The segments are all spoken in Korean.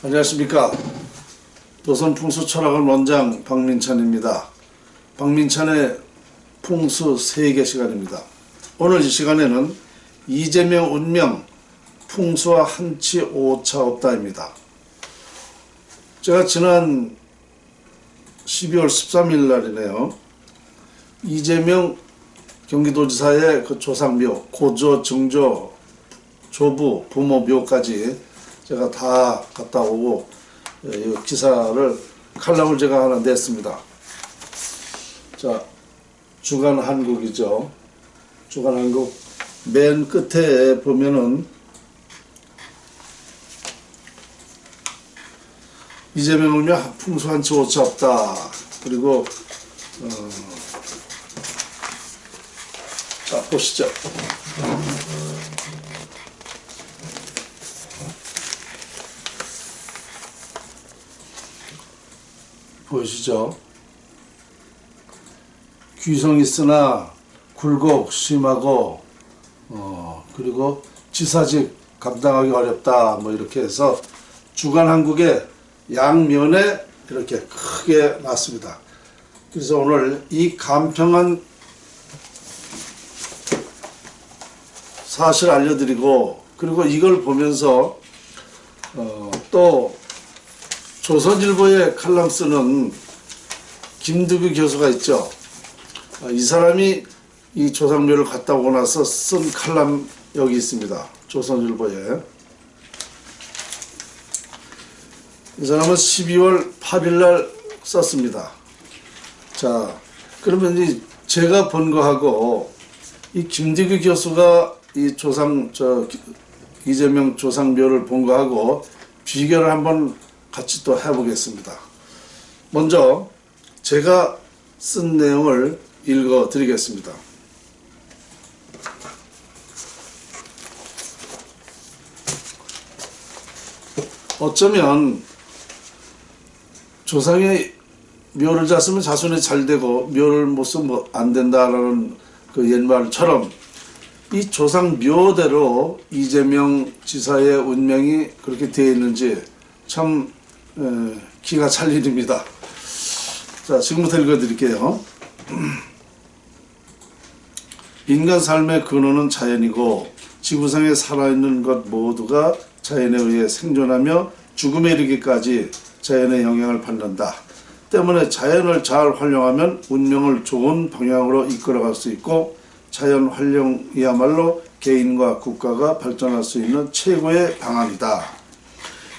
안녕하십니까. 도선풍수철학원 원장 박민찬입니다. 박민찬의 풍수 세계 시간입니다. 오늘 이 시간에는 이재명 운명 풍수와 한치 오차 없다입니다. 제가 지난 12월 13일 날이네요. 이재명 경기도지사의 그 조상묘, 고조, 증조, 조부, 부모 묘까지 제가 다 갔다 오고 이 기사를 칼럼을 제가 하나 냈습니다. 자, 주간 한국이죠. 주간 한국 맨 끝에 보면은 이재명 운명 풍수 한치 오차 없다. 그리고 자, 보시죠. 보이시죠? 귀성 있으나 굴곡 심하고 그리고 지사직 감당하기 어렵다, 뭐 이렇게 해서 주간 한국의 양면에 이렇게 크게 났습니다. 그래서 오늘 이 간평한 사실 알려드리고, 그리고 이걸 보면서 또 조선일보에 칼럼 쓰는 김두규 교수가 있죠. 이 사람이 이 조상묘를 갔다 오고 나서 쓴 칼럼 여기 있습니다. 조선일보에. 이 사람은 12월 8일 날 썼습니다. 자, 그러면 제가 본 거하고 이 김두규 교수가 이 이재명 조상묘를 본 거하고 비교를 한번 같이 또 해보겠습니다. 먼저 제가 쓴 내용을 읽어 드리겠습니다. 어쩌면 조상의 묘를 잤으면 자손이 잘 되고 묘를 못 쓰면 안 된다라는 그 옛말처럼 이 조상 묘대로 이재명 지사의 운명이 그렇게 되어 있는지 참 기가 찰 일입니다. 자, 지금부터 읽어드릴게요. 인간 삶의 근원은 자연이고 지구상에 살아있는 것 모두가 자연에 의해 생존하며 죽음에 이르기까지 자연의 영향을 받는다. 때문에 자연을 잘 활용하면 운명을 좋은 방향으로 이끌어갈 수 있고 자연 활용이야말로 개인과 국가가 발전할 수 있는 최고의 방안이다.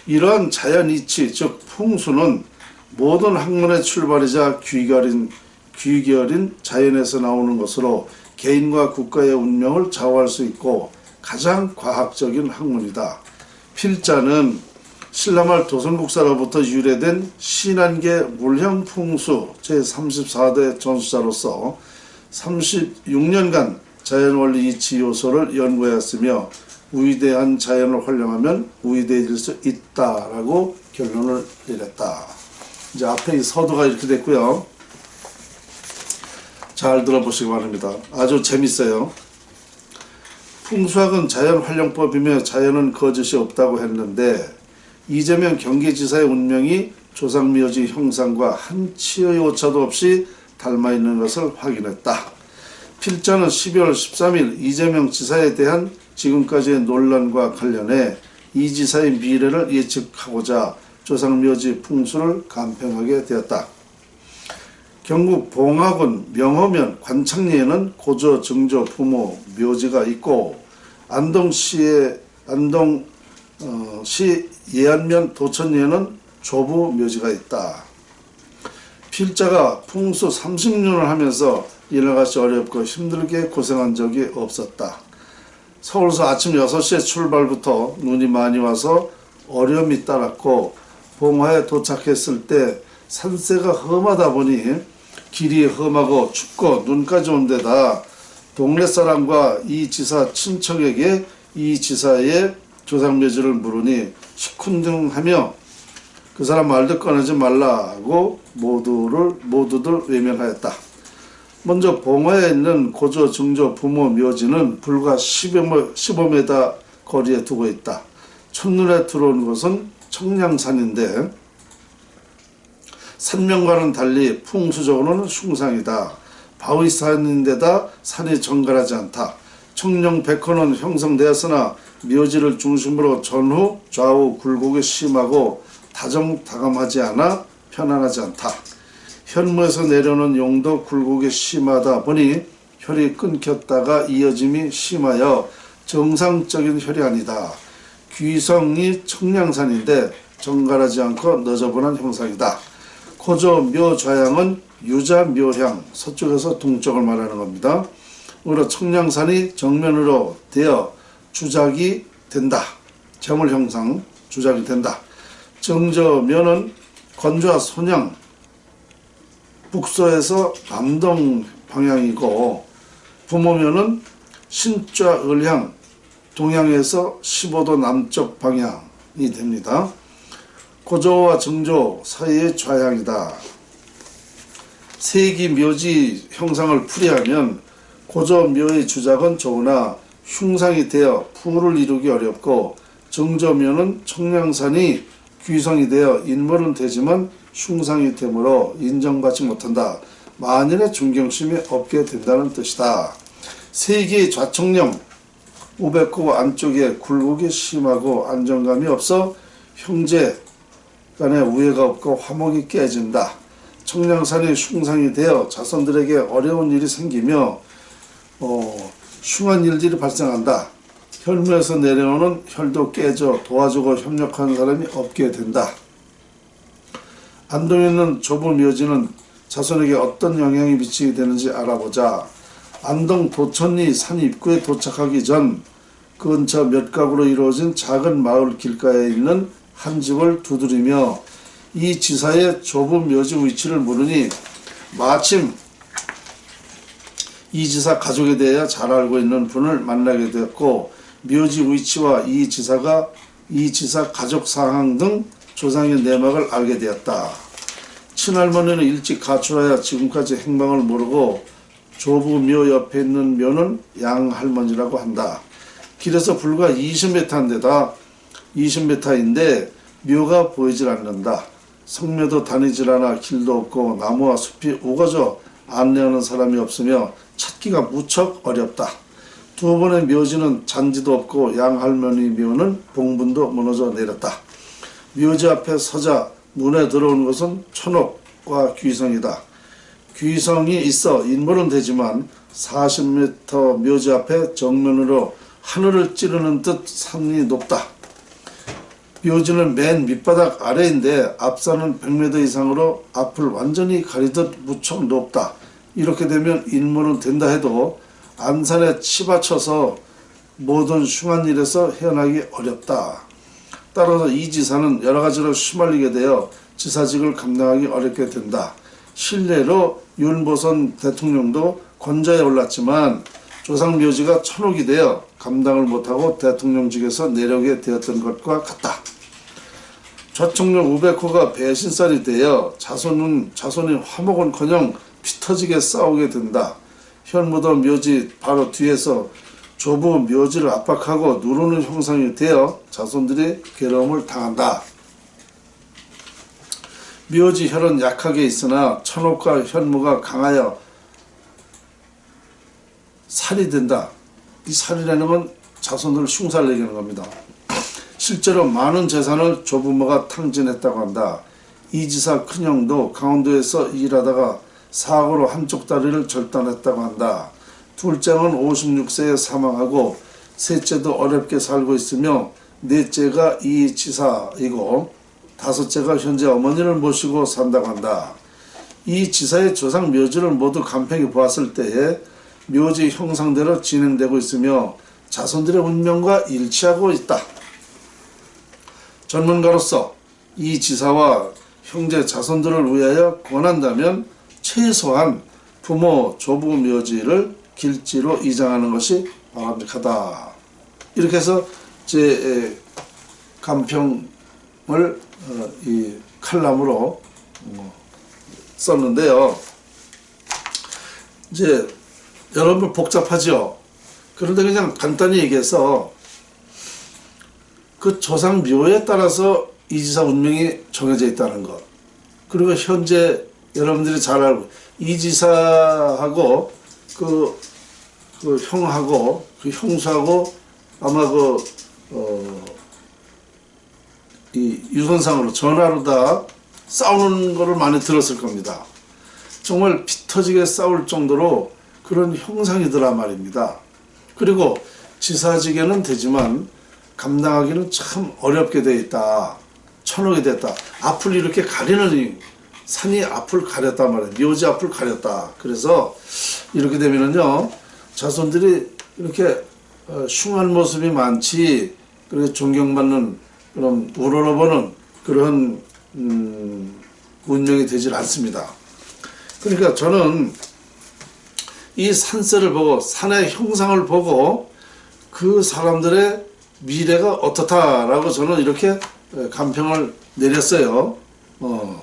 이러한 자연 이치, 즉 풍수는 모든 학문의 출발이자 귀결인 자연에서 나오는 것으로 개인과 국가의 운명을 좌우할 수 있고 가장 과학적인 학문이다. 필자는 신라말 도선국사로부터 유래된 신한계 물형 풍수 제34대 전수자로서 36년간 자연원리 이치 요소를 연구하였으며 위대한 자연을 활용하면 위대해질 수 있다라고 결론을 내렸다. 이제 앞에 이 서두가 이렇게 됐고요. 잘 들어보시기 바랍니다. 아주 재밌어요. 풍수학은 자연 활용법이며 자연은 거짓이 없다고 했는데 이재명 경기지사의 운명이 조상묘지 형상과 한치의 오차도 없이 닮아있는 것을 확인했다. 필자는 12월 13일 이재명 지사에 대한 지금까지의 논란과 관련해 이 지사의 미래를 예측하고자 조상묘지 풍수를 간평하게 되었다. 경북 봉화군 명호면 관창리에는 고조, 증조, 부모 묘지가 있고 안동시 예안면 도천리에는 조부 묘지가 있다. 필자가 풍수 30년을 하면서 이날같이 어렵고 힘들게 고생한 적이 없었다. 서울서 아침 6시에 출발부터 눈이 많이 와서 어려움이 따랐고 봉화에 도착했을 때 산세가 험하다 보니 길이 험하고 춥고 눈까지 온 데다 동네 사람과 이 지사 친척에게 이 지사의 조상묘지를 물으니 시큰둥하며 그 사람 말도 꺼내지 말라고 모두들 외면하였다. 먼저 봉화에 있는 고조, 증조, 부모 묘지는 불과 15m 거리에 두고 있다. 첫눈에 들어온 것은 청량산인데 산명과는 달리 풍수적으로는 흉상이다. 바위산인데다 산이 정갈하지 않다. 청룡백호는 형성되었으나 묘지를 중심으로 전후 좌우 굴곡이 심하고 다정다감하지 않아 편안하지 않다. 현무에서 내려오는 용도 굴곡이 심하다 보니 혈이 끊겼다가 이어짐이 심하여 정상적인 혈이 아니다. 귀성이 청량산인데 정갈하지 않고 너저분한 형상이다. 고조 묘좌향은 유자 묘향, 서쪽에서 동쪽을 말하는 겁니다. 그러므로 청량산이 정면으로 되어 주작이 된다. 재물 형상 주작이 된다. 정저묘는 건조와 손양, 북서에서 남동 방향이고 부모묘는 신좌 을향, 동양에서 15도 남쪽 방향이 됩니다. 고조와 정조 사이의 좌향이다. 세기 묘지 형상을 풀이하면 고조 묘의 주작은 좋으나 흉상이 되어 부를 이루기 어렵고 정조묘는 청량산이 귀성이 되어 인물은 되지만 흉상이 되므로 인정받지 못한다. 만일의 존경심이 없게 된다는 뜻이다. 세기의 좌청령 우백호 안쪽에 굴곡이 심하고 안정감이 없어 형제 간에 우애가 없고 화목이 깨진다. 청량산이 흉상이 되어 자손들에게 어려운 일이 생기며 흉한 일들이 발생한다. 혈무에서 내려오는 혈도 깨져 도와주고 협력하는 사람이 없게 된다. 안동에 있는 좁은 묘지는 자손에게 어떤 영향이 미치게 되는지 알아보자. 안동 도천리 산 입구에 도착하기 전 그 근처 몇 가구로 이루어진 작은 마을 길가에 있는 한 집을 두드리며 이 지사의 좁은 묘지 위치를 물으니 마침 이 지사 가족에 대해 잘 알고 있는 분을 만나게 되었고 묘지 위치와 이 지사 가족 상황 등 조상의 내막을 알게 되었다. 친할머니는 일찍 가출하여 지금까지 행방을 모르고 조부 묘 옆에 있는 묘는 양할머니라고 한다. 길에서 불과 20m인데 묘가 보이질 않는다. 성묘도 다니질 않아 길도 없고 나무와 숲이 우거져 안내하는 사람이 없으며 찾기가 무척 어렵다. 두 번의 묘지는 잔디도 없고 양할머니 묘는 봉분도 무너져 내렸다. 묘지 앞에 서자 눈에 들어오는 것은 천옥과 귀성이다. 귀성이 있어 인물은 되지만 40m 묘지 앞에 정면으로 하늘을 찌르는 듯 산이 높다. 묘지는 맨 밑바닥 아래인데 앞산은 100m 이상으로 앞을 완전히 가리듯 무척 높다. 이렇게 되면 인물은 된다 해도 안산에 치받쳐서 모든 흉한 일에서 헤어나기 어렵다. 따라서 이 지사는 여러가지로 휘말리게 되어 지사직을 감당하기 어렵게 된다. 실례로 윤보선 대통령도 권좌에 올랐지만 조상묘지가 천옥이 되어 감당을 못하고 대통령직에서 내려오게 되었던 것과 같다. 좌청룡 우백호가 배신살이 되어 자손이 화목은커녕 피터지게 싸우게 된다. 현무도 묘지 바로 뒤에서 조부 묘지를 압박하고 누르는 형상이 되어 자손들이 괴로움을 당한다. 묘지 혈은 약하게 있으나 천옥과 현무가 강하여 살이 된다. 이 살이라는 건 자손들을 흉살을 내기는 겁니다. 실제로 많은 재산을 조부모가 탕진했다고 한다. 이지사 큰형도 강원도에서 일하다가 사고로 한쪽 다리를 절단했다고 한다. 둘째는 56세에 사망하고 셋째도 어렵게 살고 있으며 넷째가 이 지사이고 다섯째가 현재 어머니를 모시고 산다고 한다. 이 지사의 조상 묘지를 모두 간평히 보았을 때에 묘지 형상대로 진행되고 있으며 자손들의 운명과 일치하고 있다. 전문가로서 이 지사와 형제 자손들을 위하여 권한다면 최소한 부모 조부 묘지를 길지로 이장하는 것이 바람직하다. 이렇게 해서 제 간평을 이 칼럼으로 썼는데요. 이제 여러분 복잡하죠. 그런데 그냥 간단히 얘기해서 그 조상 묘에 따라서 이 지사 운명이 정해져 있다는 것. 그리고 현재 여러분들이 잘 알고 이 지사하고 그 형하고 그 형수하고 아마 이 유선상으로 전화로 다 싸우는 거를 많이 들었을 겁니다. 정말 피 터지게 싸울 정도로 그런 형상이더라 말입니다. 그리고 지사직에는 되지만 감당하기는 참 어렵게 돼 있다. 천억이 됐다. 앞을 이렇게 가리는 산이 앞을 가렸단 말이에요. 묘지 앞을 가렸다. 그래서 이렇게 되면은요 자손들이 이렇게 흉한 모습이 많지 그렇게 존경받는 그런 우러러보는 그런 운명이 되질 않습니다. 그러니까 저는 이 산세를 보고 산의 형상을 보고 그 사람들의 미래가 어떻다라고 저는 이렇게 감평을 내렸어요.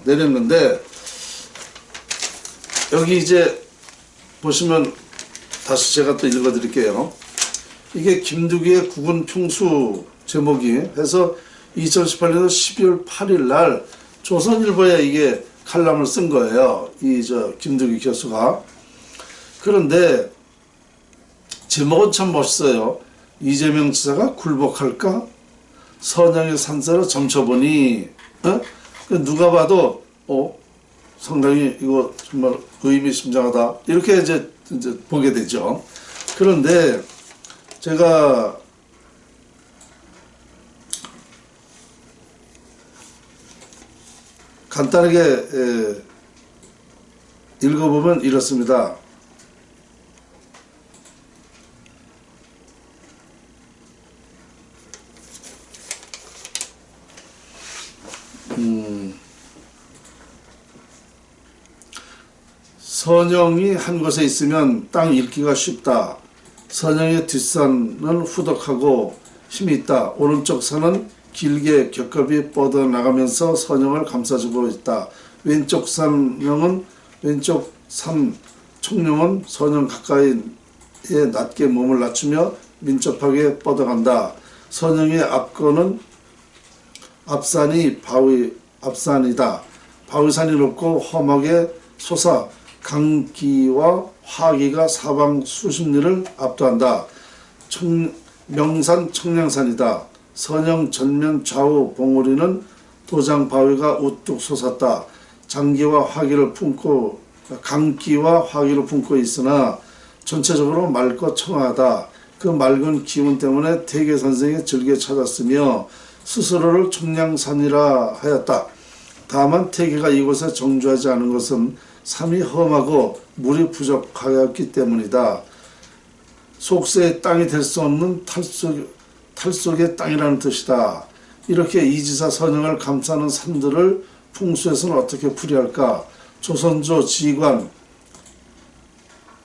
내렸는데 여기 이제 보시면 다시 제가 또 읽어드릴게요. 이게 김두기의 국은 평수 제목이 해서 2018년 12월 8일 날 조선일보에 이게 칼럼을 쓴 거예요. 김두기 교수가. 그런데 제목은 참 멋있어요. 이재명 지사가 굴복할까? 선영의 산세로 점쳐보니 누가 봐도 상당히 이거 정말 의미심장하다 이렇게 이제 보게 되죠. 그런데 제가 간단하게 읽어보면 이렇습니다. 선영이 한 곳에 있으면 땅 읽기가 쉽다. 선영의 뒷산은 후덕하고 힘이 있다. 오른쪽 산은 길게 겹겹이 뻗어나가면서 선영을 감싸주고 있다. 왼쪽 산 청룡은 선영 가까이에 낮게 몸을 낮추며 민첩하게 뻗어간다. 선영의 앞거는 앞산이다. 바위산이 높고 험하게 솟아 강기와 화기가 사방 수십 리를 압도한다. 명산 청량산이다. 선영 전면 좌우 봉우리는 도장 바위가 우뚝 솟았다. 강기와 화기를 품고 있으나 전체적으로 맑고 청하다. 그 맑은 기운 때문에 태계 선생이 즐겨 찾았으며 스스로를 청량산이라 하였다. 다만 태계가 이곳에 정주하지 않은 것은 삶이 험하고 물이 부족하였기 때문이다. 속세의 땅이 될 수 없는 탈속의 땅이라는 뜻이다. 이렇게 이지사 선영을 감싸는 산들을 풍수에서는 어떻게 풀이할까? 조선조 지관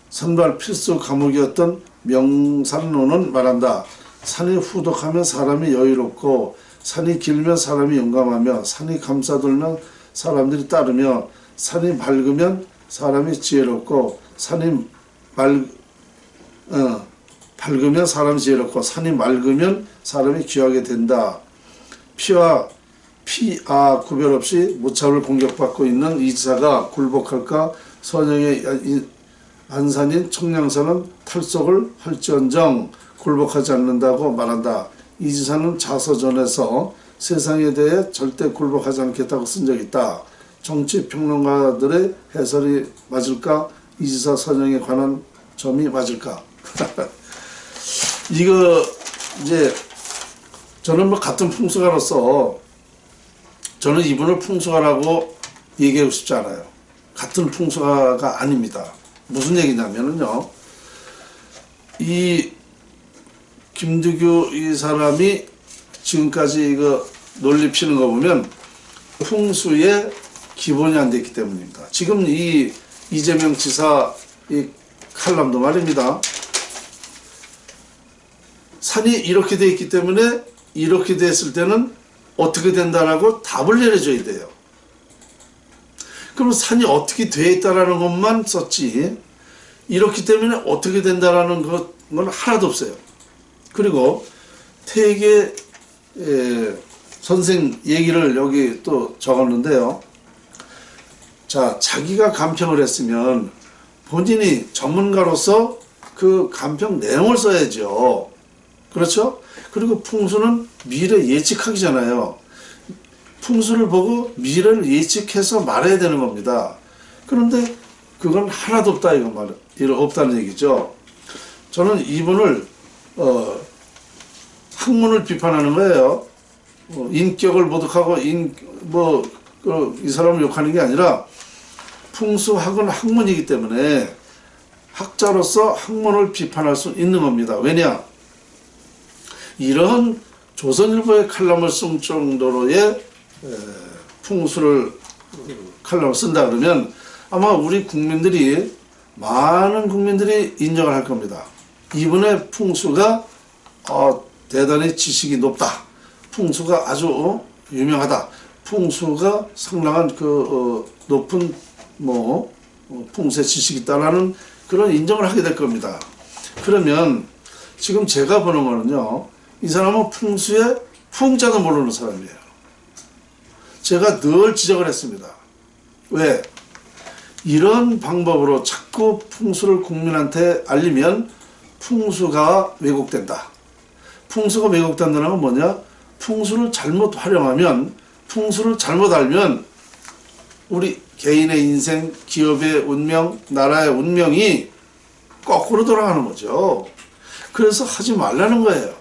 선발 필수 과목이었던 명산론은 말한다. 산이 후덕하면 사람이 여유롭고 산이 길면 사람이 용감하며 산이 감싸돌면 사람들이 따르며 산이 밝으면 사람이 지혜롭고 밝으면 사람이 지혜롭고 산이 맑으면 사람이 귀하게 된다. 피와 구별 없이 무차별 공격받고 있는 이지사가 굴복할까? 선영의 안산인 청량산은 탈속을 할지언정 굴복하지 않는다고 말한다. 이지사는 자서전에서 세상에 대해 절대 굴복하지 않겠다고 쓴 적이 있다. 정치평론가들의 해설이 맞을까? 이지사 선영에 관한 점이 맞을까? 이거 이제 저는 같은 풍수가로서 저는 이분을 풍수가라고 얘기하고 싶지 않아요. 같은 풍수가가 아닙니다. 무슨 얘기냐면요. 이 김두규 이 사람이 지금까지 이거 논리 피는 거 보면 풍수의 기본이 안 됐기 때문입니다. 지금 이 이재명 지사 이 칼럼도 말입니다. 산이 이렇게 돼 있기 때문에 이렇게 됐을 때는 어떻게 된다라고 답을 내려줘야 돼요. 그럼 산이 어떻게 돼 있다라는 것만 썼지 이렇기 때문에 어떻게 된다라는 건 하나도 없어요. 그리고 태계 선생 얘기를 여기 또 적었는데요. 자, 자기가 간평을 했으면 본인이 전문가로서 그 간평 내용을 써야죠. 그렇죠? 그리고 풍수는 미래 예측하기잖아요. 풍수를 보고 미래를 예측해서 말해야 되는 겁니다. 그런데 그건 하나도 없다 없다는 얘기죠. 저는 이분을 학문을 비판하는 거예요. 인격을 모독하고 이 사람을 욕하는 게 아니라 풍수학은 학문이기 때문에 학자로서 학문을 비판할 수 있는 겁니다. 왜냐? 이런 조선일보의 칼럼을 쓸 정도로의 풍수를 칼럼을 쓴다 그러면 아마 우리 국민들이 많은 국민들이 인정을 할 겁니다. 이분의 풍수가 대단히 지식이 높다. 풍수가 아주 유명하다. 풍수가 상당한 높은 풍수의 지식이 있다라는 그런 인정을 하게 될 겁니다. 그러면 지금 제가 보는 거는요, 이 사람은 풍수의 풍자도 모르는 사람이에요. 제가 늘 지적을 했습니다. 왜? 이런 방법으로 자꾸 풍수를 국민한테 알리면 풍수가 왜곡된다. 풍수가 왜곡된다는 건 뭐냐? 풍수를 잘못 활용하면, 풍수를 잘못 알면 우리 개인의 인생, 기업의 운명, 나라의 운명이 거꾸로 돌아가는 거죠. 그래서 하지 말라는 거예요.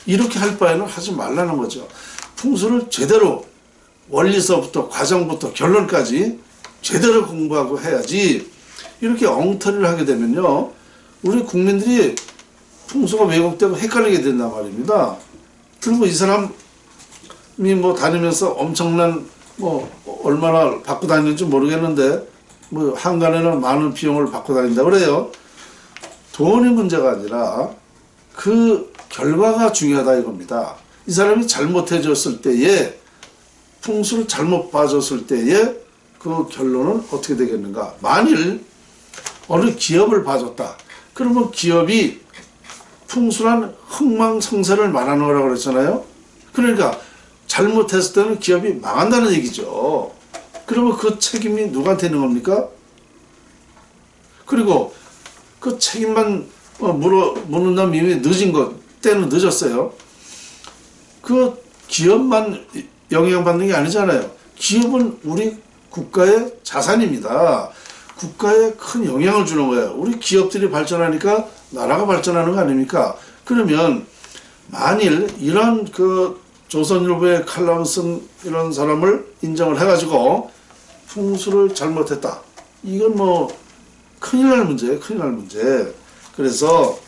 이렇게 할 바에는 하지 말라는 거죠. 풍수를 제대로 원리서부터 과정부터 결론까지 제대로 공부하고 해야지, 이렇게 엉터리를 하게 되면요, 우리 국민들이 풍수가 왜곡되고 헷갈리게 된단 말입니다. 그리고 이 사람이 다니면서 엄청난 얼마나 받고 다니는지 모르겠는데 한간에는 많은 비용을 받고 다닌다 그래요. 돈이 문제가 아니라 그 결과가 중요하다 이겁니다. 이 사람이 잘못해졌을 때에, 풍수를 잘못 봐줬을 때에 그 결론은 어떻게 되겠는가? 만일 어느 기업을 봐줬다. 그러면 기업이 풍수란 흥망성쇠를 말하는 거라고 그랬잖아요. 그러니까 잘못했을 때는 기업이 망한다는 얘기죠. 그러면 그 책임이 누구한테 있는 겁니까? 그리고 그 책임만 묻는다면 이미 늦은 것, 때는 늦었어요. 그 기업만 영향받는 게 아니잖아요. 기업은 우리 국가의 자산입니다. 국가에 큰 영향을 주는 거예요. 우리 기업들이 발전하니까 나라가 발전하는 거 아닙니까? 그러면 만일 이런 조선일보의 칼럼 쓴 이런 사람을 인정을 해가지고 풍수를 잘못했다. 이건 큰일 날 문제예요. 큰일 날 문제. 그래서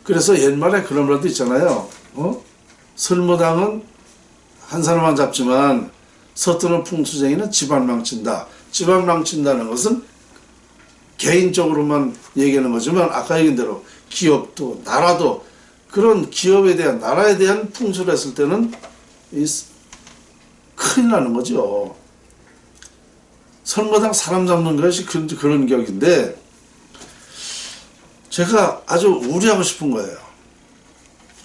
그래서 옛말에 그런 말도 있잖아요. 설무당은 한 사람만 잡지만 서투는 풍수쟁이는 집안 망친다. 집안 망친다는 것은 개인적으로만 얘기하는 거지만 아까 얘기한 대로 기업도 나라도 그런 기업에 대한 나라에 대한 풍수를 했을 때는 큰일 나는 거죠. 설무당 사람 잡는 것이 그런 격인데 제가 아주 우려하고 싶은 거예요.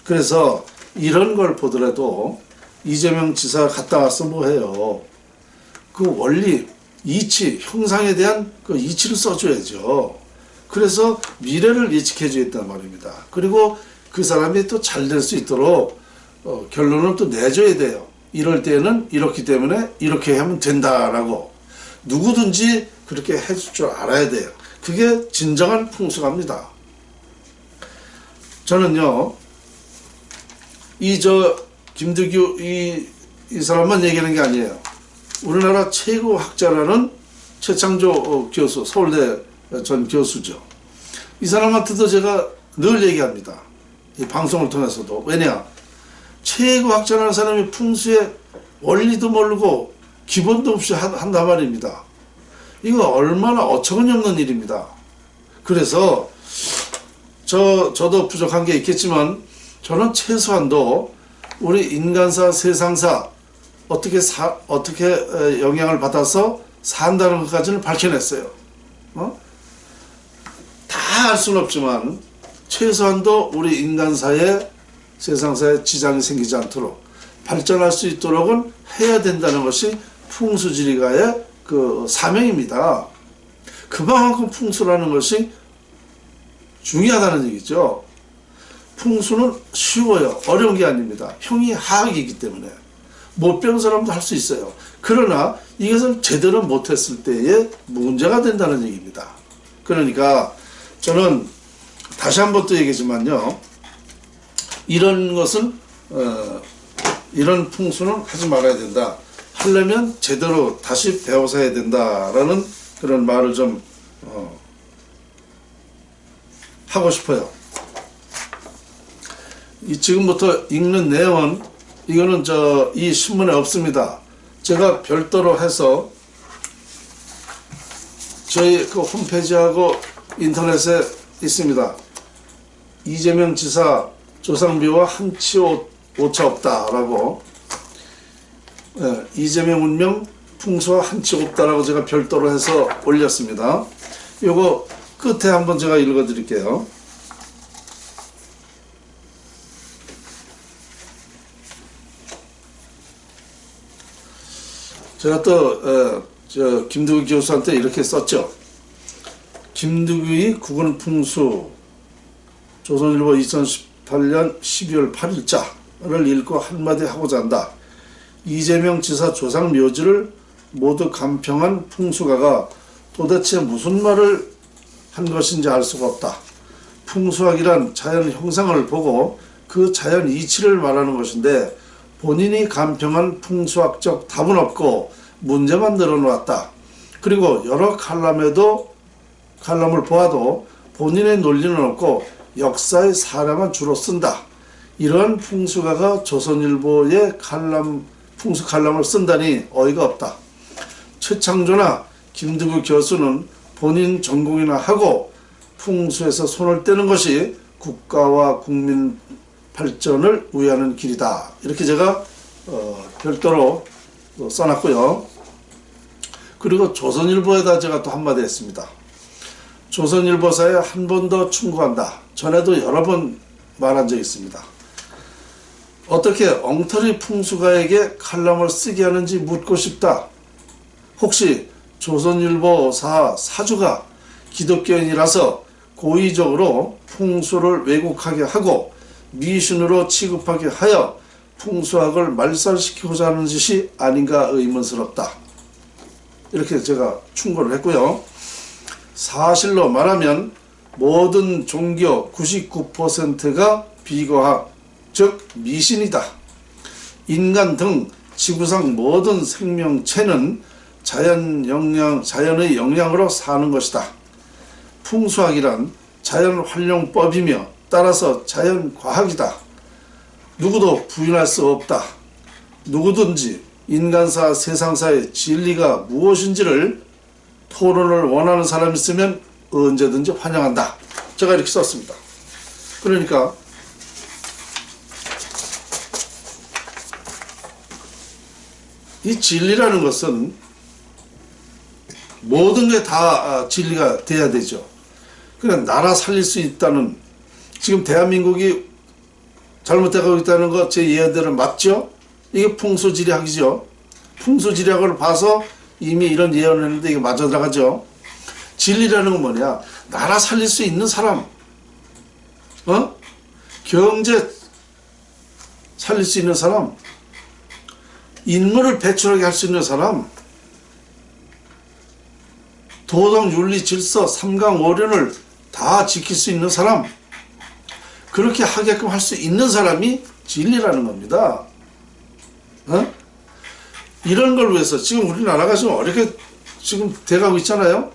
그래서 이런 걸 보더라도 이재명 지사 갔다 와서 뭐해요. 그 원리, 이치, 형상에 대한 그 이치를 써줘야죠. 그래서 미래를 예측해 주겠단 말입니다. 그리고 그 사람이 또 잘 될 수 있도록 결론을 또 내줘야 돼요. 이럴 때는 이렇기 때문에 이렇게 하면 된다라고 누구든지 그렇게 해줄 줄 알아야 돼요. 그게 진정한 풍수갑니다. 저는요, 김두규 이 사람만 얘기하는 게 아니에요. 우리나라 최고 학자라는 최창조 교수, 서울대 전 교수죠. 이 사람한테도 제가 늘 얘기합니다. 이 방송을 통해서도. 왜냐? 최고 학자라는 사람이 풍수의 원리도 모르고 기본도 없이 한단 말입니다. 이거 얼마나 어처구니 없는 일입니다. 그래서 저도 부족한 게 있겠지만 저는 최소한도 우리 인간사, 세상사 어떻게 영향을 받아서 산다는 것까지는 밝혀냈어요. 다 알 수는 없지만 최소한도 우리 인간사의 세상사에 지장이 생기지 않도록 발전할 수 있도록은 해야 된다는 것이 풍수지리가의 그 사명입니다. 그만큼 풍수라는 것이 중요하다는 얘기죠. 풍수는 쉬워요. 어려운 게 아닙니다. 형이하학이기 때문에 못 배운 사람도 할 수 있어요. 그러나 이것을 제대로 못했을 때에 문제가 된다는 얘기입니다. 그러니까 저는 다시 한 번 또 얘기하지만요, 이런 것은 이런 풍수는 하지 말아야 된다. 하려면 제대로 다시 배워서 해야 된다라는 그런 말을 좀 하고 싶어요. 이 지금부터 읽는 내용은 이거는 이 신문에 없습니다. 제가 별도로 해서 저희 그 홈페이지하고 인터넷에 있습니다. 이재명 지사 조상묘와 한치 오차 없다라고, 이재명 운명 풍수와 한치 없다라고 제가 별도로 해서 올렸습니다. 요거 끝에 한번 제가 읽어 드릴게요. 제가 또 김두규 교수한테 이렇게 썼죠. 김두규의 국은 풍수, 조선일보 2018년 12월 8일자를 읽고 한마디 하고자 한다. 이재명 지사 조상 묘지를 모두 감평한 풍수가가 도대체 무슨 말을 한 것인지 알 수가 없다. 풍수학이란 자연 형상을 보고 그 자연 이치를 말하는 것인데 본인이 감평한 풍수학적 답은 없고 문제만 늘어놓았다. 그리고 여러 칼럼을 보아도 본인의 논리는 없고 역사의 사례만 주로 쓴다. 이런 풍수가가 조선일보의 풍수 칼럼을 쓴다니 어이가 없다. 최창조나 김두구 교수는 본인 전공이나 하고 풍수에서 손을 떼는 것이 국가와 국민 발전을 위하는 길이다. 이렇게 제가 별도로 써놨고요. 그리고 조선일보에다 제가 또 한마디 했습니다. 조선일보사에 한 번 더 충고한다. 전에도 여러 번 말한 적이 있습니다. 어떻게 엉터리 풍수가에게 칼럼을 쓰게 하는지 묻고 싶다. 혹시 조선일보사 사주가 기독교인이라서 고의적으로 풍수를 왜곡하게 하고 미신으로 취급하게 하여 풍수학을 말살시키고자 하는 짓이 아닌가 의문스럽다. 이렇게 제가 충고를 했고요. 사실로 말하면 모든 종교 99%가 비과학, 즉 미신이다. 인간 등 지구상 모든 생명체는 자연의 영향으로 사는 것이다. 풍수학이란 자연활용법이며 따라서 자연과학이다. 누구도 부인할 수 없다. 누구든지 인간사, 세상사의 진리가 무엇인지를 토론을 원하는 사람이 있으면 언제든지 환영한다. 제가 이렇게 썼습니다. 그러니까 이 진리라는 것은 모든 게 다 진리가 돼야 되죠. 그냥 나라 살릴 수 있다는, 지금 대한민국이 잘못되고 있다는 거 제 예언대로 맞죠? 이게 풍수지리학이죠. 풍수지리학을 봐서 이미 이런 예언을 했는데 이게 맞아 들어가죠. 진리라는 건 뭐냐? 나라 살릴 수 있는 사람, 경제 살릴 수 있는 사람, 인물을 배출하게 할 수 있는 사람, 도덕, 윤리, 질서, 삼강오륜을 다 지킬 수 있는 사람, 그렇게 하게끔 할 수 있는 사람이 진리라는 겁니다. 이런 걸 위해서 지금 우리나라가 좀 어렵게 지금 돼가고 있잖아요.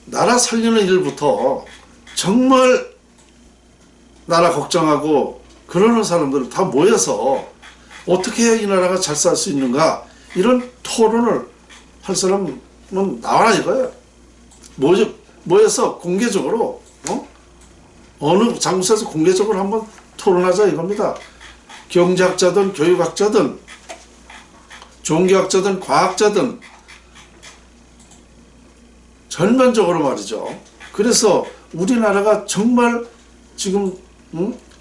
나라 살리는 일부터 정말 나라 걱정하고 그러는 사람들 다 모여서 어떻게 해야 이 나라가 잘 살 수 있는가, 이런 토론을 할 사람은 나와라 이거예요. 모여서 공개적으로 어느 장소에서 공개적으로 한번 토론하자 이겁니다. 경제학자든 교육학자든 종교학자든 과학자든 전반적으로 말이죠. 그래서 우리나라가 정말 지금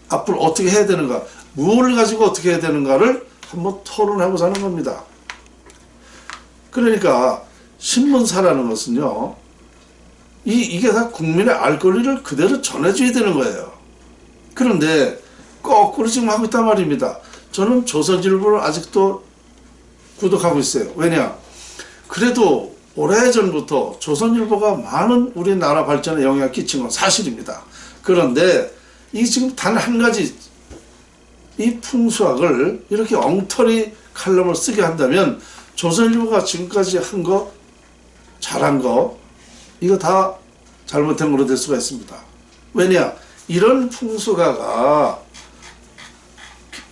앞으로 어떻게 해야 되는가, 무엇을 가지고 어떻게 해야 되는가를 한번 토론해보자는 겁니다. 그러니까 신문사라는 것은요, 이게 다 국민의 알 권리를 그대로 전해줘야 되는 거예요. 그런데 거꾸로 지금 하고 있단 말입니다. 저는 조선일보를 아직도 구독하고 있어요. 왜냐? 그래도 오래전부터 조선일보가 많은 우리나라 발전에 영향을 끼친 건 사실입니다. 그런데 이 지금 단 한 가지 이 풍수학을 이렇게 엉터리 칼럼을 쓰게 한다면 조선일보가 지금까지 한 거, 잘한 거, 이거 다 잘못된 거로 될 수가 있습니다. 왜냐? 이런 풍수가가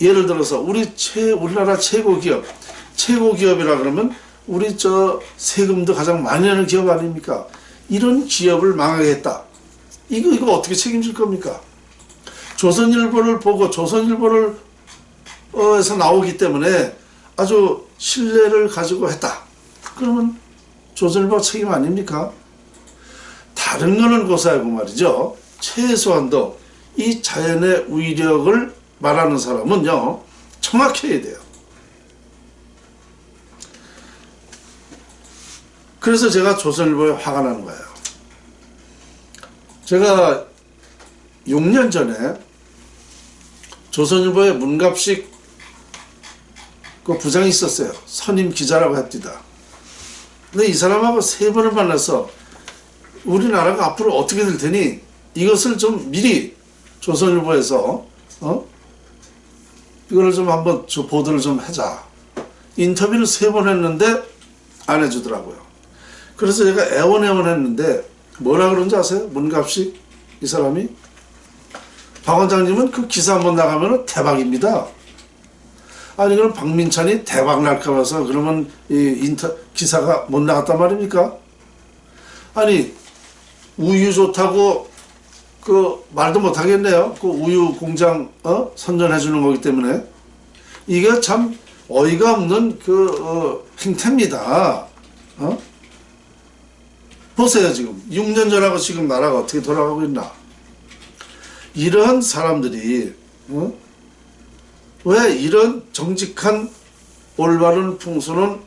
예를 들어서 우리나라 최고 기업이라 그러면 우리 세금도 가장 많이 내는 기업 아닙니까? 이런 기업을 망하게 했다. 이거 어떻게 책임질 겁니까? 조선일보를 보고 조선일보를 에서 나오기 때문에 아주 신뢰를 가지고 했다. 그러면 조선일보 책임 아닙니까? 다른 거는 고사하고 말이죠. 최소한도 이 자연의 위력을 말하는 사람은요, 정확해야 돼요. 그래서 제가 조선일보에 화가 나는 거예요. 제가 6년 전에 조선일보에 문갑식 그 부장이 있었어요. 선임 기자라고 합니다. 근데 이 사람하고 3번을 만나서 우리나라가 앞으로 어떻게 될 테니 이것을 좀 미리 조선일보에서 이거를 좀 한번 보도를 좀 하자. 인터뷰를 3번 했는데 안 해주더라고요. 그래서 제가 애원애원 했는데 뭐라 그런지 아세요? 문갑식 이 사람이, 박 원장님은 그 기사 한번 나가면 대박입니다. 아니 그럼 박민찬이 대박 날까 봐서 그러면 기사가 못 나갔단 말입니까? 아니 우유 좋다고 그 말도 못 하겠네요. 그 우유 공장 선전해 주는 거기 때문에 이게 참 어이가 없는 행태입니다. 보세요. 지금 6년 전하고 지금 나라가 어떻게 돌아가고 있나. 이런 사람들이 왜 이런 정직한 올바른 풍수는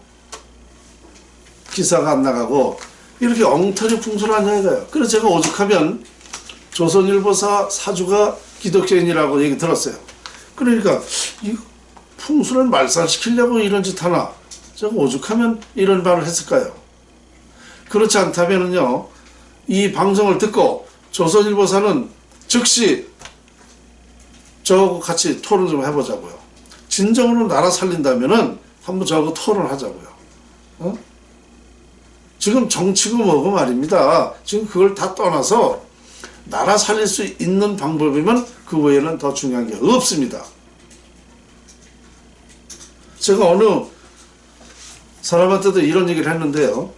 기사가 안 나가고 이렇게 엉터리 풍수를 하냐 이거예요. 그래서 제가 오죽하면 조선일보사 사주가 기독교인이라고 얘기 들었어요. 그러니까 이 풍수를 말살시키려고 이런 짓 하나, 제가 오죽하면 이런 말을 했을까요? 그렇지 않다면은요, 이 방송을 듣고 조선일보사는 즉시 저하고 같이 토론 좀 해보자고요. 진정으로 나라 살린다면은 한번 저하고 토론하자고요. 지금 정치고 뭐고 말입니다. 지금 그걸 다 떠나서 나라 살릴 수 있는 방법이면 그 외에는 더 중요한 게 없습니다. 제가 어느 사람한테도 이런 얘기를 했는데요.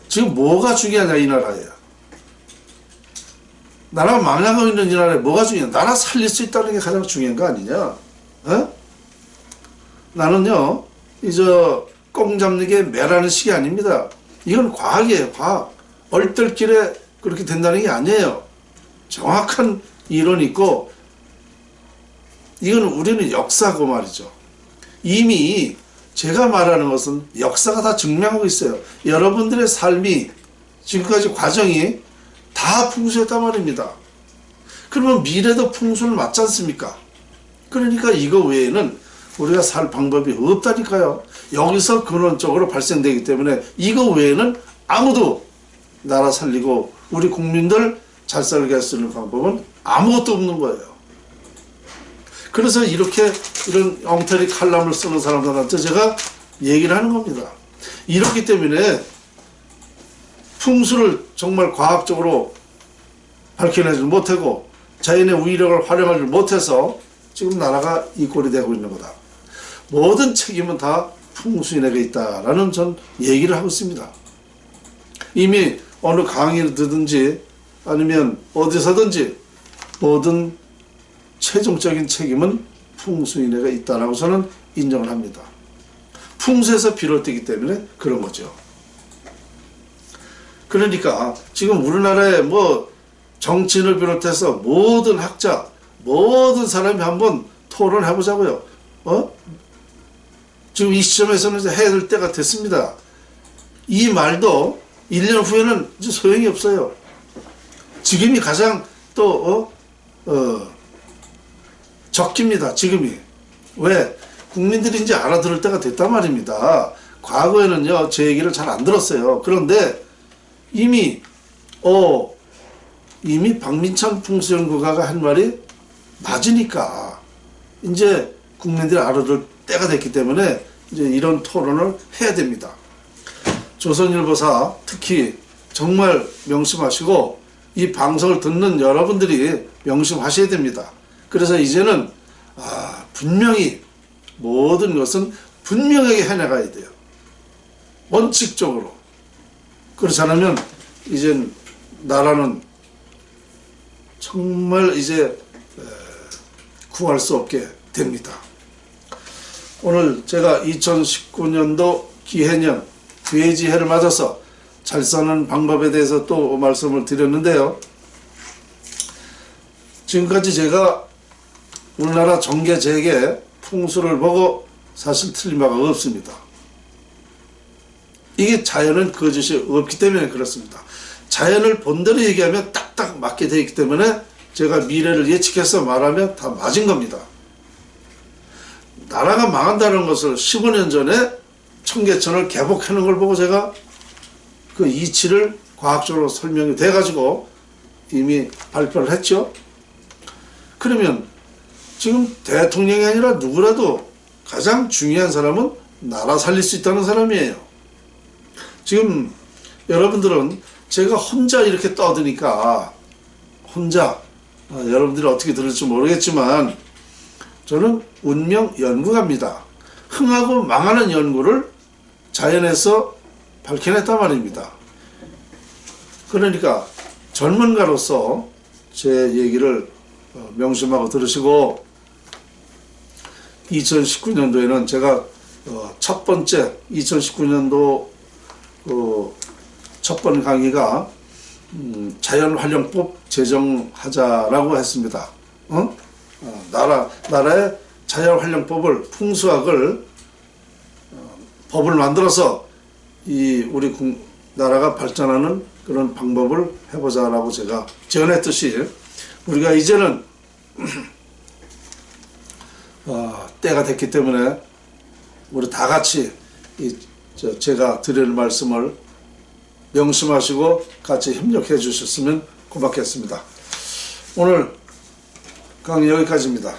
지금 뭐가 중요하냐 이 나라에. 나라가 망하고 있는 이 나라에 뭐가 중요해? 나라 살릴 수 있다는 게 가장 중요한 거 아니냐? 나는요, 꽁 잡는 게 매라는 식이 아닙니다. 이건 과학이에요, 과학. 얼떨결에 그렇게 된다는 게 아니에요. 정확한 이론이 있고, 이건 우리는 역사고 말이죠. 이미 제가 말하는 것은 역사가 다 증명하고 있어요. 여러분들의 삶이, 지금까지 과정이 다 풍수였단 말입니다. 그러면 미래도 풍수를 맞지 않습니까? 그러니까 이거 외에는 우리가 살 방법이 없다니까요. 여기서 근원적으로 발생되기 때문에 이거 외에는 아무도 나라 살리고 우리 국민들 잘 살게 할 수 있는 방법은 아무것도 없는 거예요. 그래서 이런 엉터리 칼럼을 쓰는 사람들한테 제가 얘기를 하는 겁니다. 이렇기 때문에 풍수를 정말 과학적으로 밝혀내지 못하고 자연의 위력을 활용하지 못해서 지금 나라가 이 꼴이 되고 있는 거다. 모든 책임은 다 풍수인에게 있다라는 전 얘기를 하고 있습니다. 이미 어느 강의를 듣든지 아니면 어디서든지 모든 최종적인 책임은 풍수인에게 있다라고 저는 인정을 합니다. 풍수에서 비롯되기 때문에 그런 거죠. 그러니까 지금 우리나라에 정치인을 비롯해서 모든 학자, 모든 사람이 한번 토론해보자고요. 지금 이 시점에서는 이제 해야 될 때가 됐습니다. 이 말도 1년 후에는 이제 소용이 없어요. 지금이 가장 또 적깁니다. 지금이. 왜? 국민들이 이제 알아들을 때가 됐단 말입니다. 과거에는요, 제 얘기를 잘 안 들었어요. 그런데 이미 박민찬 풍수연구가가 한 말이 맞으니까 이제 국민들이 알아들 때가 됐기 때문에 이제 이런 토론을 해야 됩니다. 조선일보사 특히 정말 명심하시고 이 방송을 듣는 여러분들이 명심하셔야 됩니다. 그래서 이제는 분명히 모든 것은 분명하게 해나가야 돼요. 원칙적으로. 그렇지 않으면 이젠 나라는 정말 이제 구할 수 없게 됩니다. 오늘 제가 2019년도 기해년 돼지해를 맞아서 잘 사는 방법에 대해서 또 말씀을 드렸는데요. 지금까지 제가 우리나라 정계 재계 풍수를 보고 사실 틀린 바가 없습니다. 이게 자연은 거짓이 없기 때문에 그렇습니다. 자연을 본대로 얘기하면 딱딱 맞게 되어 있기 때문에 제가 미래를 예측해서 말하면 다 맞은 겁니다. 나라가 망한다는 것을 15년 전에 청계천을 개복하는 걸 보고 제가 그 이치를 과학적으로 설명이 돼가지고 이미 발표를 했죠. 그러면 지금 대통령이 아니라 누구라도 가장 중요한 사람은 나라 살릴 수 있다는 사람이에요. 지금 여러분들은 제가 혼자 이렇게 떠드니까 혼자 여러분들이 어떻게 들을지 모르겠지만 저는 운명 연구가입니다. 흥하고 망하는 연구를 자연에서 밝혀냈단 말입니다. 그러니까 전문가로서 제 얘기를 명심하고 들으시고 2019년도에는 제가 첫 번째 2019년도 첫 번 강의가 자연활용법 제정하자라고 했습니다. 나라의 자연활용법을 풍수학을 법을 만들어서 우리 나라가 발전하는 그런 방법을 해보자라고 제가 제안했듯이 우리가 이제는 때가 됐기 때문에 우리 다 같이 제가 드릴 말씀을 명심하시고 같이 협력해 주셨으면 고맙겠습니다. 오늘 강의 여기까지입니다.